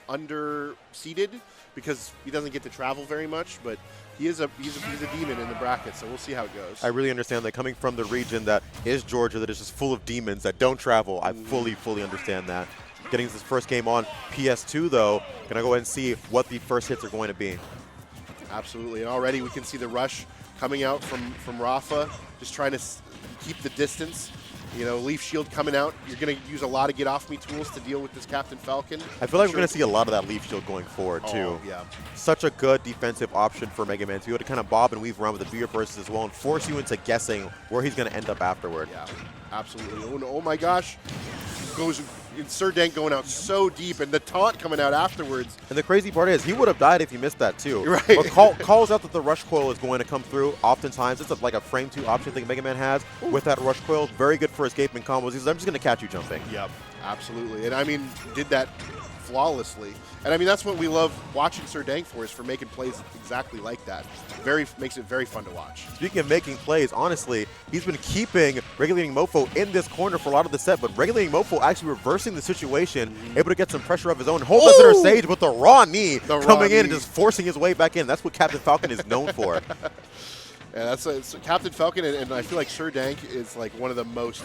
under-seeded because he doesn't get to travel very much, but he's a demon in the bracket, so we'll see how it goes. I really understand that coming from the region that is Georgia, that is just full of demons that don't travel. I fully understand that. Getting this first game on PS2, though, gonna go ahead and see what the first hits are going to be. Absolutely, and already we can see the rush coming out from Rafa, just trying to keep the distance. You know, Leaf Shield coming out. You're going to use a lot of get-off-me tools to deal with this Captain Falcon. I feel like we're going to see a lot of that Leaf Shield going forward, too. Yeah. Such a good defensive option for Mega Man to be able to kind of bob and weave around with the Beer bursts as well and force you into guessing where he's going to end up afterward. Yeah, absolutely. Oh my gosh. Sir Dank going out so deep, and the taunt coming out afterwards. And the crazy part is, he would have died if he missed that too. Right. But calls out that the rush coil is going to come through. Oftentimes, it's like a frame 2 option thing Mega Man has with that rush coil. Very good for escaping combos. He says, I'm just going to catch you jumping. Yep, absolutely. And I mean, did that flawlessly. And I mean, that's what we love watching Sir Dank for, is for making plays exactly like that. Makes it very fun to watch. Speaking of making plays, honestly, he's been keeping Regulating Mofo in this corner for a lot of the set, but Regulating Mofo actually reversing the situation, able to get some pressure of his own. Hold that center stage with the raw knee coming in and just forcing his way back in. That's what Captain Falcon is known for. Yeah, that's Captain Falcon, and I feel like Sir Dank is like one of the most,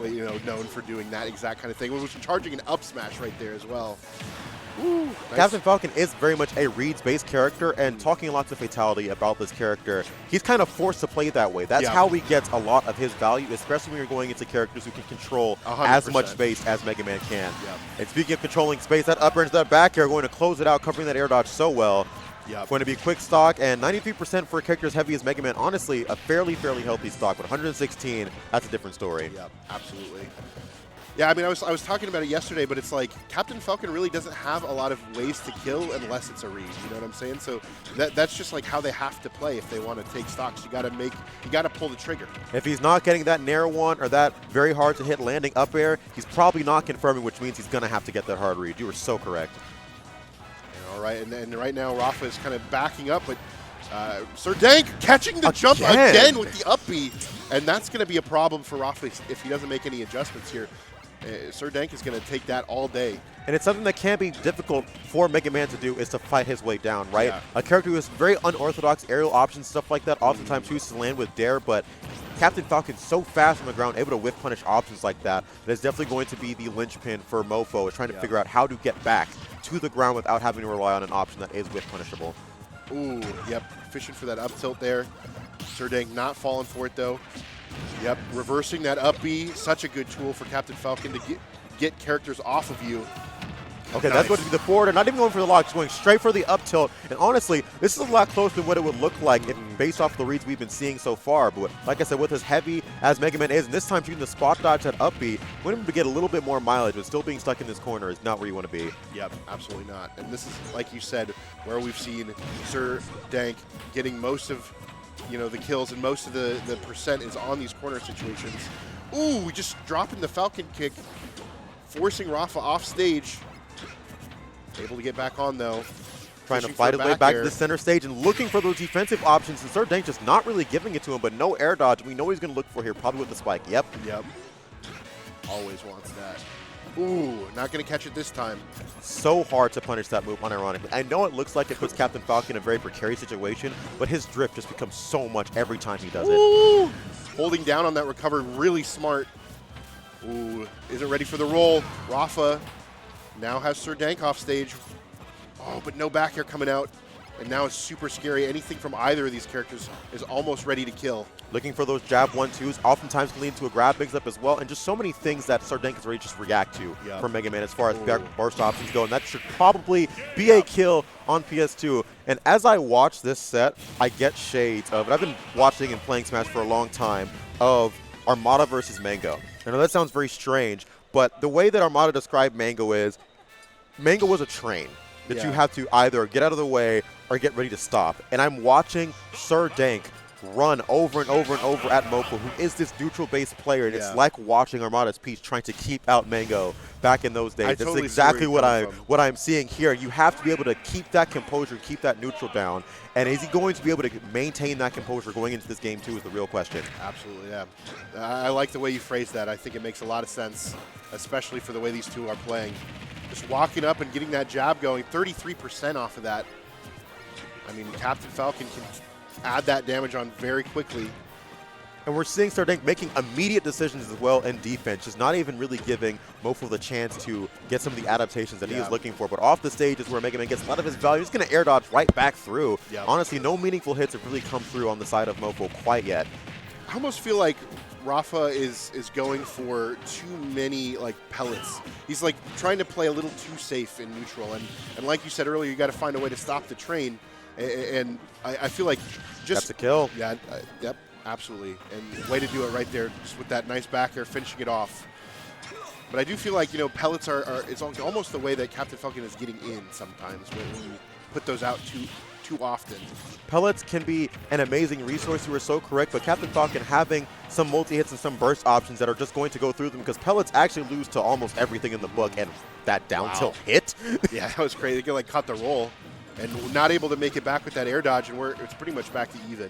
you know, known for doing that exact kind of thing. Was charging an up smash right there as well. Ooh, nice. Captain Falcon is very much a reads-based character, and talking lots of fatality about this character, he's kind of forced to play that way. That's how he gets a lot of his value, especially when you're going into characters who can control 100%. as much space as Mega Man can. And speaking of controlling space, that up air into that back air going to close it out, covering that air dodge so well. Going to be quick stock, and 93% for a character as heavy as Mega Man. Honestly, a fairly healthy stock, but 116, that's a different story. Yeah, absolutely. Yeah, I mean, I was talking about it yesterday, but it's like Captain Falcon really doesn't have a lot of ways to kill unless it's a read. You know what I'm saying? So that's just like how they have to play if they want to take stocks. You got to pull the trigger. If he's not getting that narrow one or that very hard to hit landing up air, he's probably not confirming, which means he's going to have to get that hard read. You are so correct. All right, and right now Rafa is kind of backing up, but Sir Dank catching the jump again with the up B, and that's going to be a problem for Rafa if he doesn't make any adjustments here. Sir Dank is going to take that all day. And it's something that can be difficult for Mega Man to do, is to fight his way down, right? A character who has very unorthodox aerial options, stuff like that, oftentimes chooses to land with Dare, but Captain Falcon's so fast on the ground, able to whiff punish options like that, that is definitely going to be the linchpin for Mofo, is trying to figure out how to get back to the ground without having to rely on an option that is whiff punishable. Ooh, yep, fishing for that up tilt there. Sir Dank not falling for it though. Yep, reversing that up B, such a good tool for Captain Falcon to get characters off of you. Okay, that's going to be the forward, and not even going for the lock, just going straight for the up tilt. And honestly, this is a lot closer than what it would look like if, based off the reads we've been seeing so far. But like I said, with as heavy as Mega Man is, and this time shooting the spot dodge at up B, we're going to get a little bit more mileage, but still being stuck in this corner is not where you want to be. Yep, absolutely not. And this is, like you said, where we've seen Sir Dank getting most of, you know, the kills, and most of the percent is on these corner situations. Ooh, just dropping the Falcon kick, forcing Rafa off stage. Able to get back on, though. Trying to fight his way back to the center stage and looking for those defensive options. And Sir Dank just not really giving it to him, but no air dodge. We know what he's going to look for here, probably with the spike. Yep. Always wants that. Ooh, not going to catch it this time. So hard to punish that move, unironically. I know it looks like it puts Captain Falcon in a very precarious situation, but his drift just becomes so much every time he does it. Holding down on that recovery, really smart. Ooh, isn't ready for the roll. Rafa now has Sir Dank off stage. Oh, but no back air coming out. And now it's super scary. Anything from either of these characters is almost ready to kill. Looking for those jab 1-2s, oftentimes can lead to a grab mix-up as well, and just so many things that Sir Dank is ready to just react to from Mega Man as far as burst options go, and that should probably be a kill on PS2. And as I watch this set, I get shades of, and I've been watching and playing Smash for a long time, of Armada versus Mango. I know that sounds very strange, but the way that Armada described Mango is, Mango was a train that you have to either get out of the way or get ready to stop. And I'm watching Sir Dank run over and over and over at Mofo, who is this neutral-based player, and it's like watching Armada's Peach trying to keep out Mango back in those days. That's exactly what I'm seeing here. You have to be able to keep that composure, keep that neutral down, and is he going to be able to maintain that composure going into this game too is the real question. Absolutely, yeah. I like the way you phrased that. I think it makes a lot of sense, especially for the way these two are playing. just walking up and getting that jab going. 33% off of that. I mean, Captain Falcon can add that damage on very quickly. And we're seeing Dank making immediate decisions as well in defense, just not even really giving Mofo the chance to get some of the adaptations that he is looking for. But off the stage is where Mega Man gets a lot of his value. He's going to air dodge right back through. Honestly, no meaningful hits have really come through on the side of Mofo quite yet. I almost feel like Rafa is going for too many pellets. He's trying to play a little too safe in neutral. And like you said earlier, you got to find a way to stop the train. And I feel like just... That's a kill. Yeah, yep. Absolutely, and way to do it right there, just with that nice back air, finishing it off. But I do feel like, pellets it's almost the way that Captain Falcon is getting in sometimes when you put those out too often. Pellets can be an amazing resource, you were so correct, but Captain Falcon having some multi-hits and some burst options that are just going to go through them, because pellets actually lose to almost everything in the book, and that down tilt hit. Yeah, that was crazy. They caught the roll, and not able to make it back with that air dodge, and it's pretty much back to even.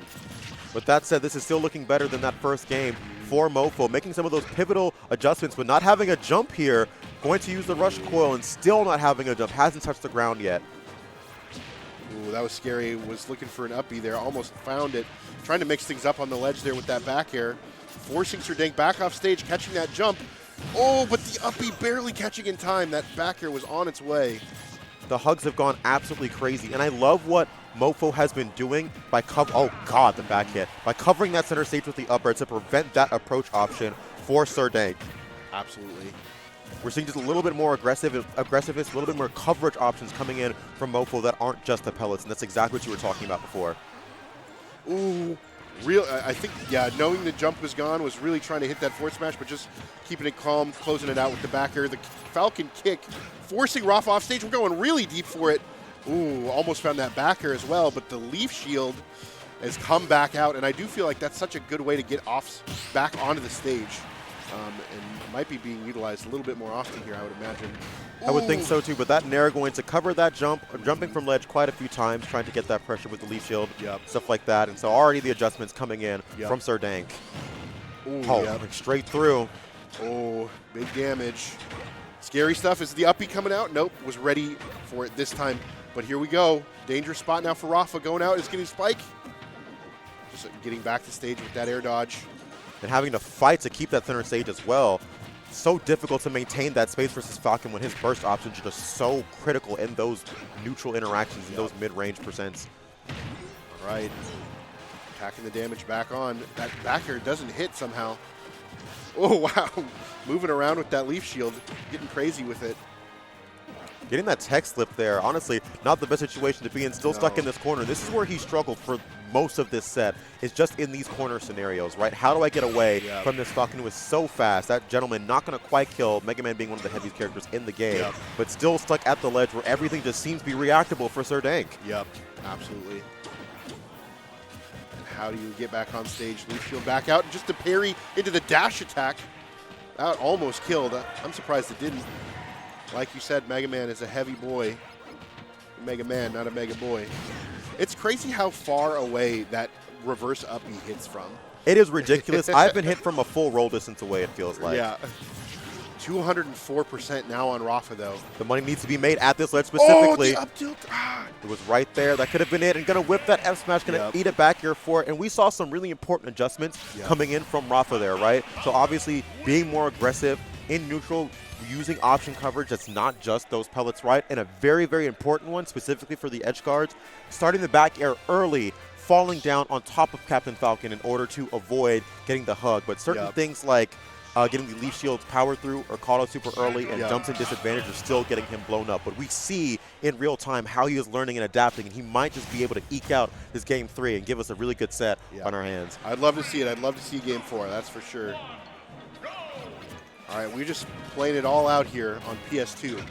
But that said, this is still looking better than that first game for Mofo, making some of those pivotal adjustments, but not having a jump here. Going to use the rush coil and still not having a jump. Hasn't touched the ground yet. Ooh, that was scary. Was looking for an up-B there. Almost found it. Trying to mix things up on the ledge there with that back air. Forcing Dank back off stage, catching that jump. Oh, but the up-B barely catching in time. That back air was on its way. The hugs have gone absolutely crazy, and I love what Mofo has been doing by oh god, the back hit, by covering that center stage with the upper to prevent that approach option for Dank. Absolutely. We're seeing just a little bit more aggressiveness, a little bit more coverage options coming in from Mofo that aren't just the pellets, and that's exactly what you were talking about before. Ooh, I think, knowing the jump was gone, was really trying to hit that forward smash, but just keeping it calm, closing it out with the back air. The Falcon kick, forcing Rafa off stage. We're going really deep for it. Ooh, almost found that back air as well, but the leaf shield has come back out, and I do feel like that's such a good way to get back onto the stage, and might be being utilized a little bit more often here, I would imagine. I would think so too, but that Nair going to cover that jump, jumping from ledge quite a few times, trying to get that pressure with the leaf shield, stuff like that, and so already the adjustments coming in from Dank. Ooh, straight through. Oh, big damage. Scary stuff. Is the up-B coming out? Nope, was ready for it this time. But here we go. Dangerous spot now for Rafa. Going out is getting Spike. Just getting back to stage with that air dodge. And having to fight to keep that center stage as well. So difficult to maintain that space versus Falcon when his burst options are just so critical in those neutral interactions, in those mid-range percents. All right. Attacking the damage back on. That back air doesn't hit somehow. Oh, wow. Moving around with that leaf shield. Getting crazy with it. Getting that tech slip there, honestly, not the best situation to be in. Still stuck in this corner. This is where he struggled for most of this set, is just in these corner scenarios, right? How do I get away from this Falcon who is so fast? That gentleman not going to quite kill, Mega Man being one of the heaviest characters in the game, but still stuck at the ledge where everything just seems to be reactable for Dank. Yep, absolutely. And how do you get back on stage? Leaf shield back out, and just to parry into the dash attack. That almost killed. I'm surprised it didn't. Like you said, Mega Man is a heavy boy. Mega Man, not a Mega Boy. It's crazy how far away that reverse up-B hits from. It is ridiculous. I've been hit from a full roll distance away, it feels like. Yeah. 204% now on Rafa, though. The money needs to be made at this ledge specifically. Oh, the up tilt. It was right there. That could have been it. And going to whip that F smash, going to eat it back here for it. And we saw some really important adjustments coming in from Rafa there, right? So obviously being more aggressive in neutral, using option coverage that's not just those pellets, right? And a very, very important one, specifically for the edge guards, starting the back air early, falling down on top of Captain Falcon in order to avoid getting the hug. But certain things like getting the leaf shields power through or caught out super early and jumps in disadvantage are still getting him blown up. But we see in real time how he is learning and adapting, and he might just be able to eke out this game 3 and give us a really good set on our hands. I'd love to see it. I'd love to see game 4, that's for sure. All right, we're just playing it all out here on PS2.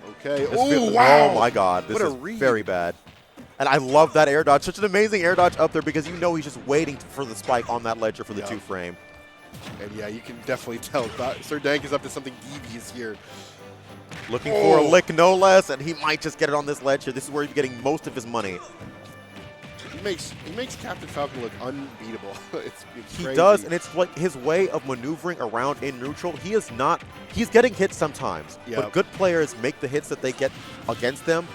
Okay. Oh, wow. Oh, my God. This is very bad. And I love that air dodge. Such an amazing air dodge up there because you know he's just waiting for the spike on that ledger for the 2-frame. And, yeah, you can definitely tell. Dank is up to something devious here. Looking for a lick, no less, and he might just get it on this ledge here. This is where he's getting most of his money. makes Captain Falcon look unbeatable. it's he crazy. does, and it's like his way of maneuvering around in neutral. He's getting hits sometimes, but good players make the hits that they get against them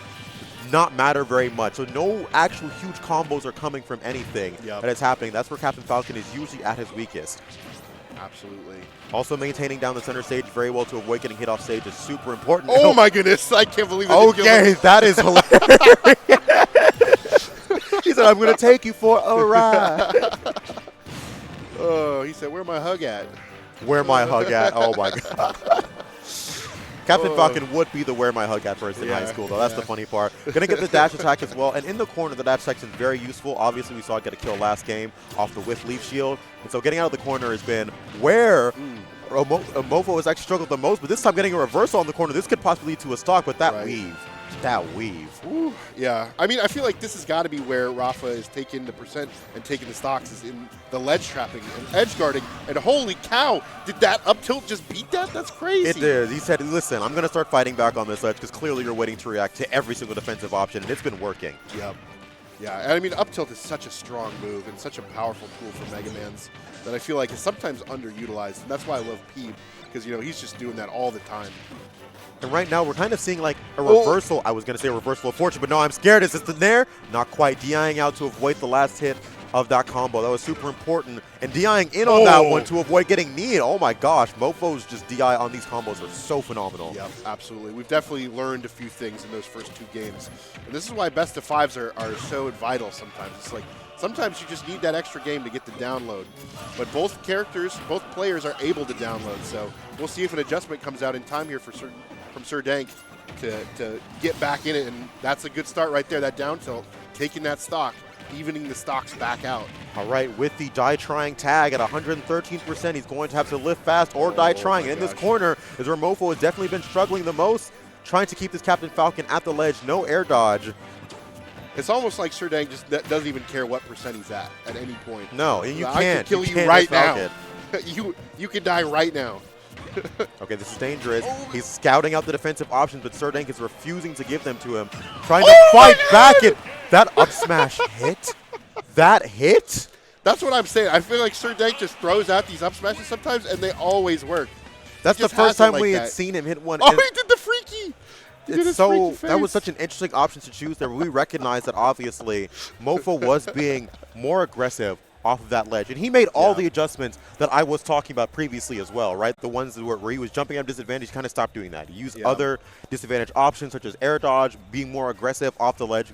not matter very much. So no actual huge combos are coming from anything that is happening. That's where Captain Falcon is usually at his weakest. Absolutely. Also maintaining down the center stage very well to avoid getting hit off stage is super important. Oh my goodness, I can't believe it. Okay, that is hilarious. He said, I'm going to take you for a ride. Oh, he said, where my hug at? Where my hug at? Oh my God. Captain Falcon would be the where my hug at person in high school, though. That's the funny part. Going to get the dash attack as well. And in the corner, the dash attack is very useful. Obviously, we saw it get a kill last game off the whiff leaf shield. And so getting out of the corner has been where Mofo has actually struggled the most. But this time getting a reversal on the corner, this could possibly lead to a stock. But that weave. That weave. Ooh, yeah. I mean, I feel like this has got to be where Rafa is taking the percent and taking the stocks, is in the ledge trapping and edge guarding. And holy cow, did that up tilt just beat that? That's crazy. It did. He said, listen, I'm going to start fighting back on this ledge because clearly you're waiting to react to every single defensive option, and it's been working. Yep. Yeah, and I mean, up tilt is such a strong move and such a powerful tool for Mega Mans that I feel like is sometimes underutilized. And that's why I love Peeb, because, you know, he's just doing that all the time. And right now, we're kind of seeing like a reversal. I was going to say a reversal of fortune, but no, I'm scared. Is this the Nair? Not quite. DIing out to avoid the last hit of that combo. That was super important. And DIing in on that one to avoid getting kneed. Oh my gosh. Mofo's just DI on these combos are so phenomenal. Yep, absolutely. We've definitely learned a few things in those first two games. And this is why best of fives are so vital sometimes. It's like sometimes you just need that extra game to get the download. But both players are able to download. So we'll see if an adjustment comes out in time here from Sir Dank to get back in it. And that's a good start right there, that down tilt, taking that stock, evening the stocks back out. All right, with the die trying tag at 113%, he's going to have to lift fast or die trying. And in this corner is where Mofo has definitely been struggling the most, trying to keep this Captain Falcon at the ledge. No air dodge. It's almost like Sir Dank just doesn't even care what percent he's at any point. No, and you can't. I can kill you right now. you can die right now. Okay, this is dangerous. He's scouting out the defensive options, but Sir Dank is refusing to give them to him. Trying to fight back it. That up smash hit? That hit? That's what I'm saying. I feel like Sir Dank just throws out these up smashes sometimes, and they always work. That's the first time we had seen him hit one. Oh, he did the freaky. It's so that was such an interesting option to choose there. We recognize that obviously Mofo was being more aggressive off of that ledge, and he made all the adjustments that I was talking about previously as well, right? The ones where he was jumping at disadvantage, kind of stopped doing that. He used other disadvantage options such as air dodge, being more aggressive off the ledge, because